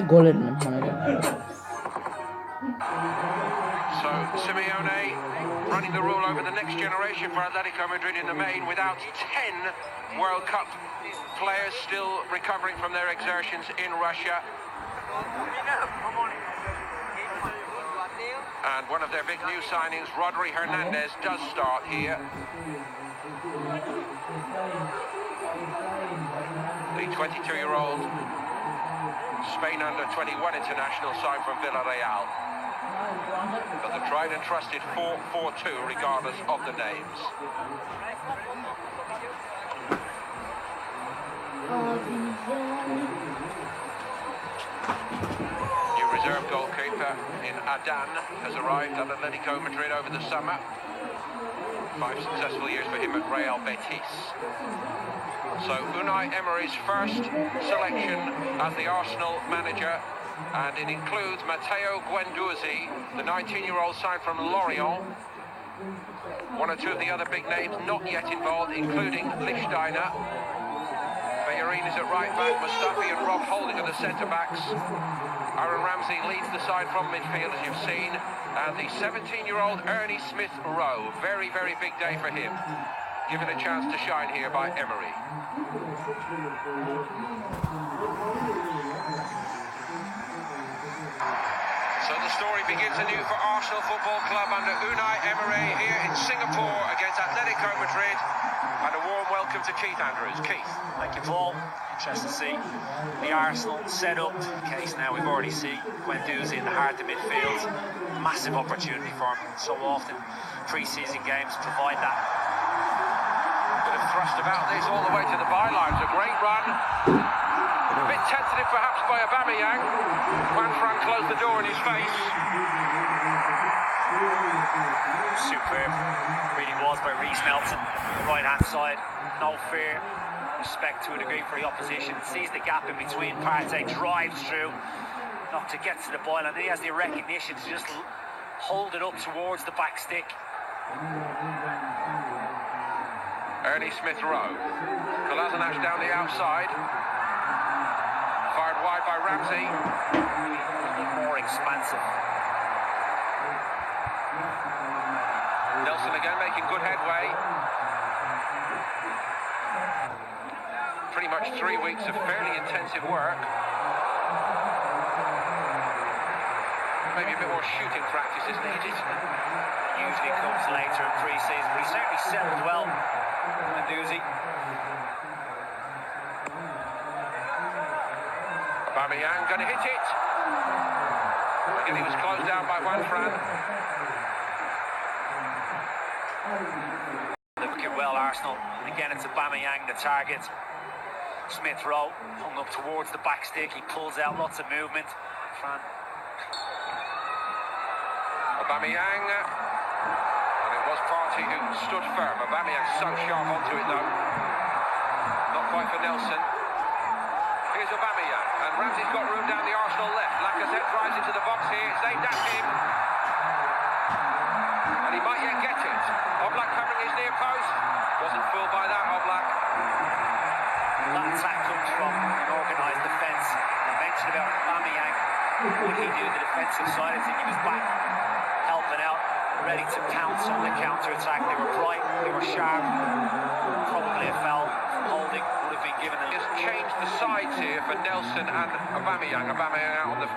Goal in. So Simeone running the rule over the next generation for Atletico Madrid in the main, without 10 World Cup players still recovering from their exertions in Russia. And one of their big new signings, Rodri Hernandez, does start here. The 22-year-old Spain under-21 international signed from Villarreal. But the tried and trusted 4-4-2 regardless of the names. New reserve goalkeeper in Adan has arrived at Atletico Madrid over the summer. 5 successful years for him at Real Betis. So Unai Emery's first selection as the Arsenal manager, and it includes Matteo Guendouzi, the 19-year-old signed from Lorient. One or two of the other big names not yet involved, including Lichtsteiner. Bellerin is at right back, Mustafi and Rob Holding are the centre-backs. Aaron Ramsey leads the side from midfield, as you've seen. And the 17-year-old Ernie Smith-Rowe, very, very big day for him. Given a chance to shine here by Emery. So the story begins anew for Arsenal Football Club under Unai Emery here in Singapore against Atletico Madrid. And a warm welcome to Keith Andrews. Keith. Thank you, Paul. Interesting to see the Arsenal set up. Case now we've already seen Guendouzi in the heart of midfield. Massive opportunity for him. So often pre-season games provide that. Bit of thrust about this all the way to the byline. It's a great run. A bit tentative perhaps by Aubameyang. Juan Fran closed the door in his face. Superb. Really was by Reece Nelson. The right-hand side. No fear. Respect to a degree for the opposition. Sees the gap in between. Partey drives through. Not to get to the ball. And he has the recognition to just hold it up towards the back stick. Ernie Smith-Rowe. Kolasinac down the outside. Fired wide by Ramsey. More expansive. Nelson again making good headway. Pretty much 3 weeks of fairly intensive work. Maybe a bit more shooting practice is needed. Usually comes later in pre-season, but he certainly settled well. Guendouzi. Aubameyang going to hit it. Again, he was closed down by Juan Fran. Looking well, Arsenal. And again, it's Aubameyang, the target. Smith-Rowe hung up towards the back stick. He pulls out lots of movement. Fran. Aubameyang. And it was Partey who stood firm. Aubameyang so sharp onto it though. Not quite for Nelson. Here's Aubameyang. And Ramsey's got room down the Arsenal left. Lacazette drives into the box here. It's aimed at him. And he might yet get it. Oblak covering his near post. Wasn't fooled by that, Oblak. That attack comes from an organised defence. I mentioned about Aubameyang. What he do the defensive side, I think he was back helping out, ready to pounce on the counter-attack. They were bright, they were sharp. Probably a foul. Holding would have been given. Just changed the sides here for Nelson and Aubameyang. Aubameyang out on the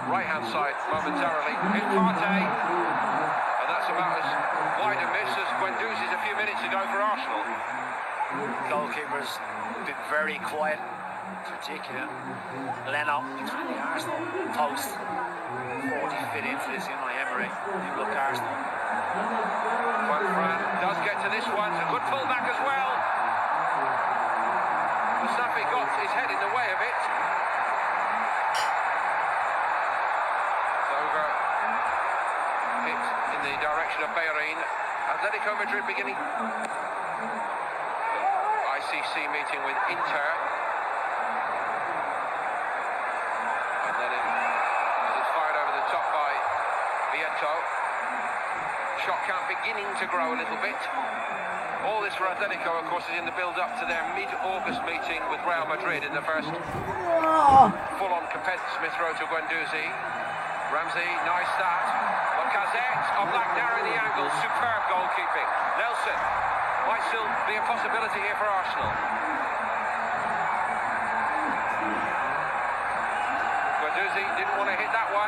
right-hand side momentarily. Here's Partey. And that's about as wide a miss as Guendouzi's a few minutes ago for Arsenal. Goalkeepers been very quiet, in particular Leno between the Arsenal post. 40 fit into this Unai Emery. You look Arsenal. Juan Fran does get to this one. It's a good pullback as well. Mustafi got his head in the way of it. It's over. Hit in the direction of Bellerin. Atletico Madrid beginning ICC meeting with Inter. And then as it's fired over the top by Vieto. Shot count beginning to grow a little bit. All this for Atletico, of course, is in the build-up to their mid-August meeting with Real Madrid in the first full-on Capet, Smith Rowe to Guendouzi. Ramsey, nice start. Lacazette, Oblak narrowing the angle, superb goalkeeping. Nelson, might still be a possibility here for Arsenal. Guendouzi didn't want to hit that one.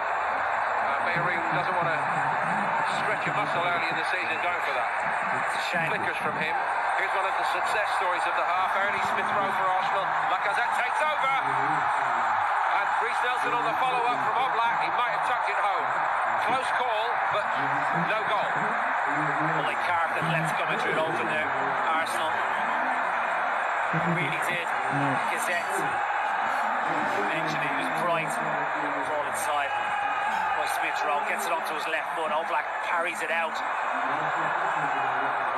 Bellerin doesn't want to stretch a muscle early in the season going for that. It's a shame. Flickers from him. Here's one of the success stories of the half. Early Smith Rowe for Arsenal. Lacazette takes over. And Reece Nelson on the follow-up from Oblak. He might have tucked it home. Close call, but no goal. Well, they carved Atletico Madrid open there, Arsenal. Really did. Gazette mentioned it was bright. It was all inside. By Smith Rowe gets it onto his left foot. Oblak parries it out.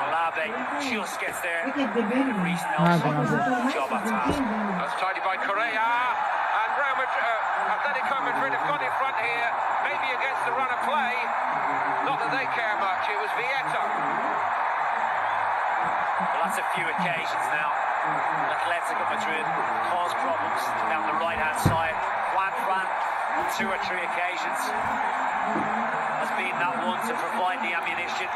Olave just gets there. Reece Nelson, job at task. That's tidied by Correa. And Real Madrid, Atletico Madrid have got in front here, maybe against the run of play. Not that they care much, it was Vieto. Well, that's a few occasions now. Atletico Madrid caused problems down the right-hand side. Juan Fran, on 2 or 3 occasions, has been that one to provide the ammunition.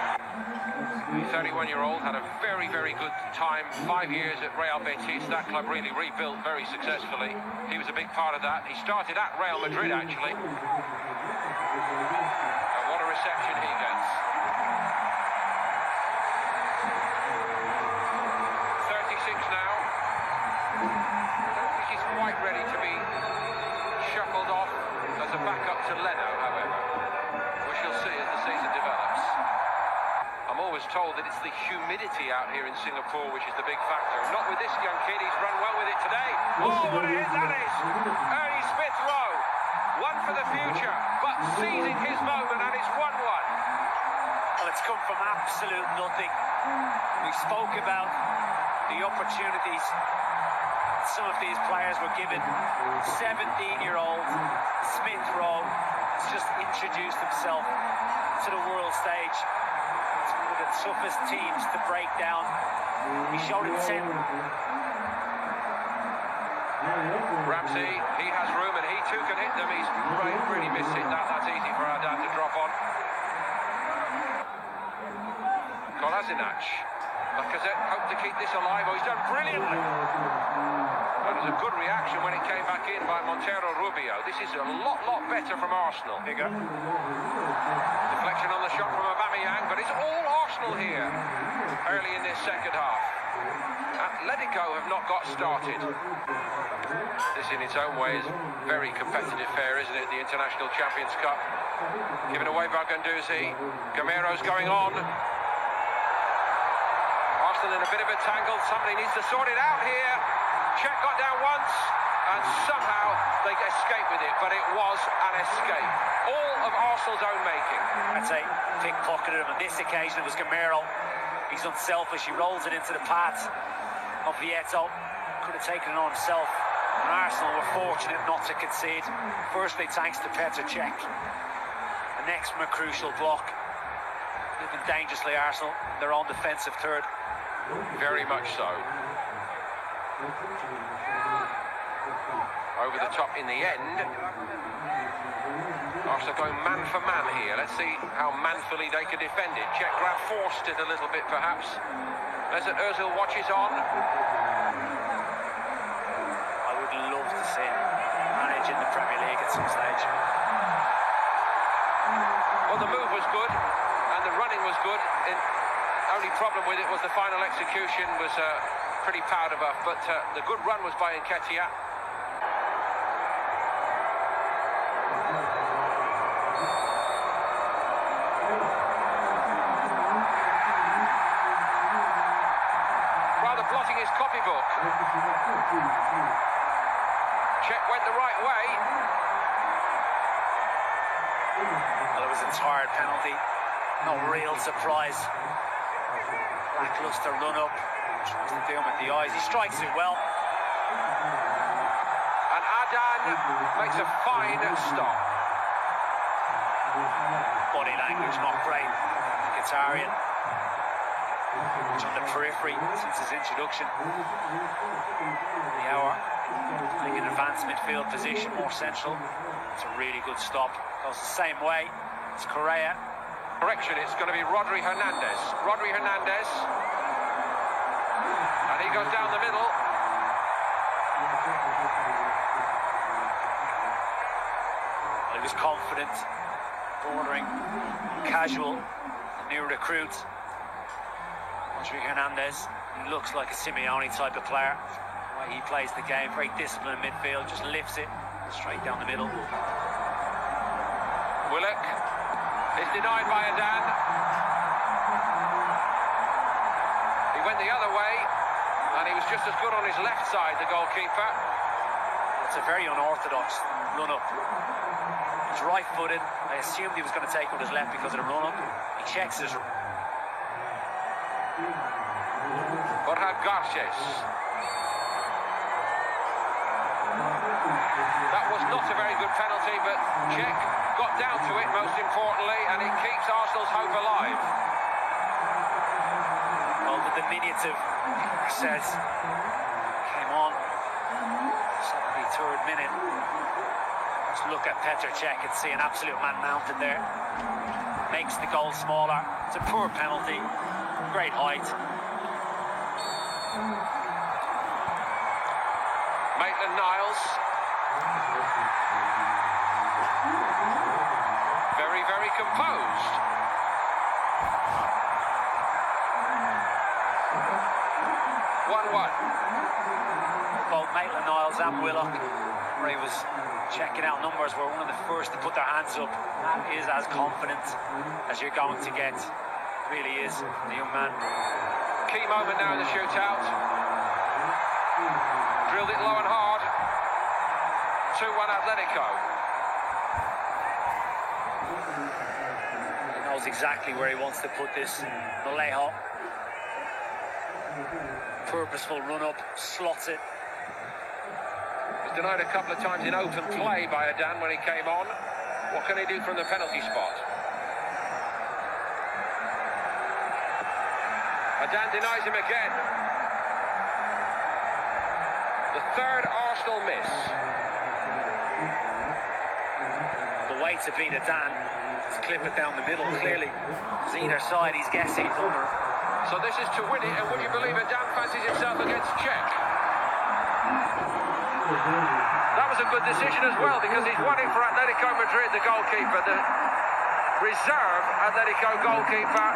The 31-year-old had a very, very good time, 5 years at Real Betis. That club really rebuilt very successfully. He was a big part of that. He started at Real Madrid, actually. And what a reception he gets. 36 now. I don't think he's quite ready to be shuffled off as a backup to Leno, however. We shall see as the season develops. I'm always told that it's the humidity out here in Singapore which is the big factor. Not with this young kid, he's run well with it today. Oh, what a hit that is! Early Smith Rowe. One for the future, but seizing his moment, and it's 1-1. Well, it's come from absolute nothing. We spoke about the opportunities some of these players were given. 17-year-old Smith Rowe has just introduced himself to the world stage. It's one of the toughest teams to break down. He showed intent. Ramsey, he has room and he too can hit them. He's really missed it. That's easy for Adan to drop on. Kolasinac. Lacazette hoped to keep this alive. Oh, he's done brilliantly. That was a good reaction when it came back in by Montero Rubio. This is a lot better from Arsenal. Bigger. Deflection on the shot from Aubameyang, but it's all Arsenal here early in this second half. Atletico have not got started. This in its own way is very competitive fair, isn't it? The International Champions Cup. Given away by Guendouzi. Gamero's going on. Arsenal in a bit of a tangle. Somebody needs to sort it out here. Czech got down once, and somehow they escaped with it, but it was an escape. All of Arsenal's own making. I'd say pickpocketed him. On this occasion, it was Gamero. He's unselfish. He rolls it into the path of Vieto. Could have taken it on himself. And Arsenal were fortunate not to concede. Firstly, thanks to Petr Cech. The next from a crucial block. Moving dangerously, Arsenal. Their own defensive third. Very much so. Over the top in the end. Arsenal going man for man here. Let's see how manfully they can defend it. Czech grab forced it a little bit, perhaps. Mesut Ozil watches on. I would love to see him manage in the Premier League at some stage. Well, the move was good, and the running was good. The only problem with it was the final execution was pretty powder buff, but the good run was by Nketiah. Rather blotting his copybook. Czech went the right way. Well, it was a tired penalty. No real surprise. Lackluster run up. Tries to do him with the eyes. He strikes it well. And Adan makes a fine stop. Body language not great. Mkhitaryan, much on the periphery since his introduction. The hour making a advanced midfield position, more central. It's a really good stop. Goes the same way. It's Correa. Correction, it's going to be Rodri Hernandez. Rodri Hernandez. And he goes down the middle. Well, he was confident, bordering casual, new recruit. Rodri Hernandez. He looks like a Simeone type of player. The way he plays the game, very disciplined in midfield, just lifts it straight down the middle. Willock is denied by Adan. He went the other way, and he was just as good on his left side, the goalkeeper. It's a very unorthodox run-up. He's right-footed. I assumed he was going to take with his left because of the run-up. He checks his... Borja Garces. That was not a very good penalty, but Czech got down to it, most importantly, and it keeps Arsenal's hope alive. Well, the diminutive says came on 73rd minute. Let's look at Petr Cech and see an absolute man mounted there. Makes the goal smaller. It's a poor penalty. Great height. Maitland-Niles. Very, very composed. Both Maitland-Niles and Willock, where he was checking out numbers, were one of the first to put their hands up. That is as confident as you're going to get. Really is, the young man. Key moment now in the shootout. Drilled it low and hard. 2-1 Atletico. He knows exactly where he wants to put this. Vallejo. Purposeful run-up, slots it. Was denied a couple of times in open play by Adan when he came on. What can he do from the penalty spot? Adan denies him again. The third Arsenal miss. The way to beat Adan is clip it down the middle, clearly. It's either side he's guessing. So this is to win it, and would you believe Adan fancies himself against Czech? That was a good decision as well, because he's won it for Atletico Madrid, the goalkeeper, the reserve Atletico goalkeeper,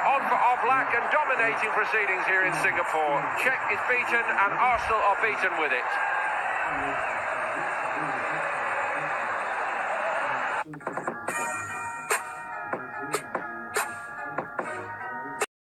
on for Oblak and dominating proceedings here in Singapore. Czech is beaten, and Arsenal are beaten with it.